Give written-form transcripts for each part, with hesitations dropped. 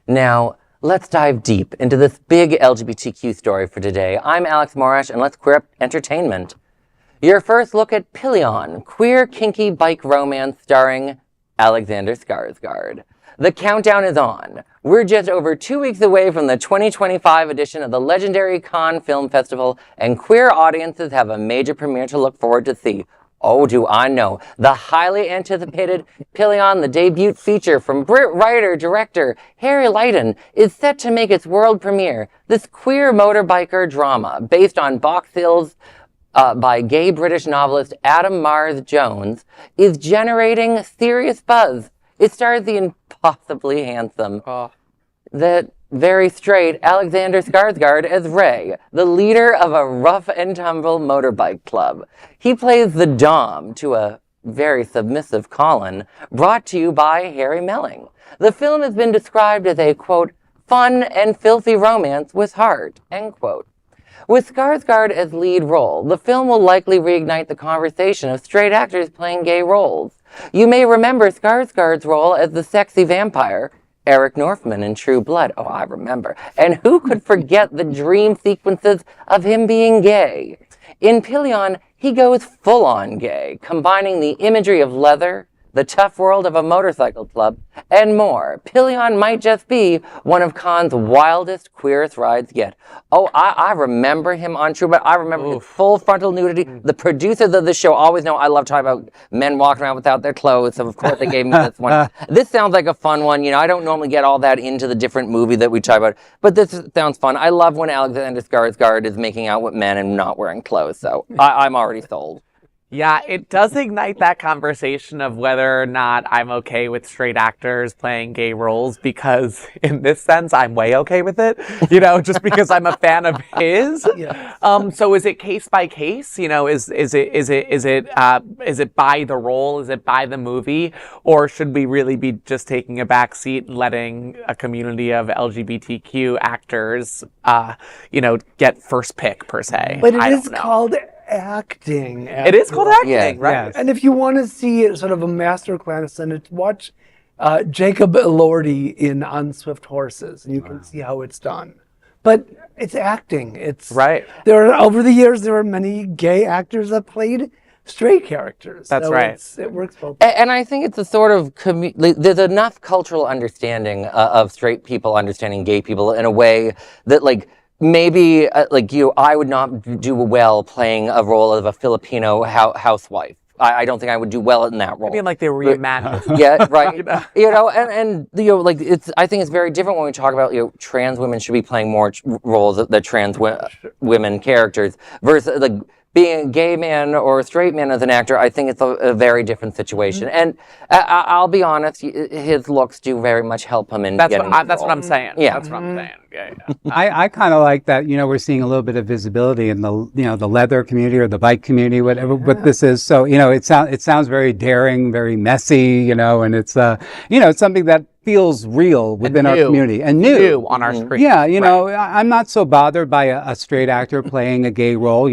Now, let's dive deep into this big LGBTQ story for today. I'm Alex Morash, and let's queer up entertainment. Your first look at Pillion, queer kinky bike romance starring Alexander Skarsgård. The countdown is on. We're just over 2 weeks away from the 2025 edition of the legendary Cannes Film Festival, and queer audiences have a major premiere to look forward to see. Oh, do I know. The highly anticipated Pillion, the debut feature from Brit writer-director Harry Lighton, is set to make its world premiere. This queer motorbiker drama, based on box sales by gay British novelist Adam Mars Jones, is generating serious buzz. It stars the impossibly handsome, that very straight Alexander Skarsgård as Ray, the leader of a rough-and-tumble motorbike club. He plays the dom to a very submissive Colin, brought to you by Harry Melling. The film has been described as a, quote, fun and filthy romance with heart, end quote. With Skarsgård as lead role, the film will likely reignite the conversation of straight actors playing gay roles. You may remember Skarsgård's role as the sexy vampire, Eric Northman in True Blood. Oh, I remember. And who could forget the dream sequences of him being gay? In Pillion, he goes full-on gay, combining the imagery of leather, the tough world of a motorcycle club, and more. Pillion might just be one of Cannes' wildest, queerest rides yet. Oh, I remember him on True Blood. I remember his full frontal nudity. The producers of the show always know I love talking about men walking around without their clothes, so of course they gave me this one. This sounds like a fun one. You know, I don't normally get all that into the different movie that we talk about, but this sounds fun. I love when Alexander Skarsgård is making out with men and not wearing clothes, so I'm already sold. Yeah, it does ignite that conversation of whether or not I'm okay with straight actors playing gay roles, because in this sense, I'm way okay with it, you know, just because I'm a fan of his. Yeah. So is it case by case? You know, is it by the role? Is it by the movie? Or should we really be just taking a back seat and letting a community of LGBTQ actors, you know, get first pick per se? But it is called acting. It is called acting, right? Yes. And if you want to see it, sort of a master class, then watch Jacob Elordi in On Swift Horses, and you can see how it's done. But it's acting. It's right. Over the years, there are many gay actors that played straight characters. That's so right. It works both. And I think it's a sort of there's enough cultural understanding of straight people understanding gay people in a way that, like, maybe, I would not do well playing a role of a Filipino housewife. I don't think I would do well in that role. Maybe like they reimagined. Yeah, right. You know, and like I think it's very different when we talk about, trans women should be playing more roles that trans women characters versus like being a gay man or a straight man as an actor. I think it's a very different situation. And I'll be honest, his looks do very much help him in getting that's what I'm saying. Yeah. That's what I'm saying. Yeah. I kind of like that, we're seeing a little bit of visibility in the, the leather community or the bike community, whatever what this is. So, it sounds very daring, very messy, and it's, it's something that feels real within our community and new on our screen. Yeah, I'm not so bothered by a straight actor playing a gay role.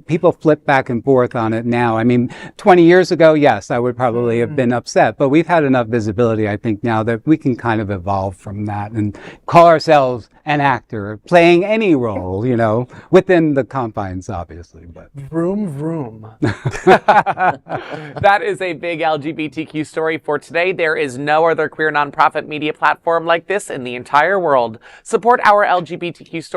People flip back and forth on it now. I mean, 20 years ago, yes, I would probably have been upset, but we've had enough visibility, I think, now that we can kind of evolve from that and call ourselves an actor playing any role, within the confines, obviously. But vroom, vroom. That is a big LGBTQ story for today. There is no other queer nonprofit media platform like this in the entire world. Support our LGBTQ story.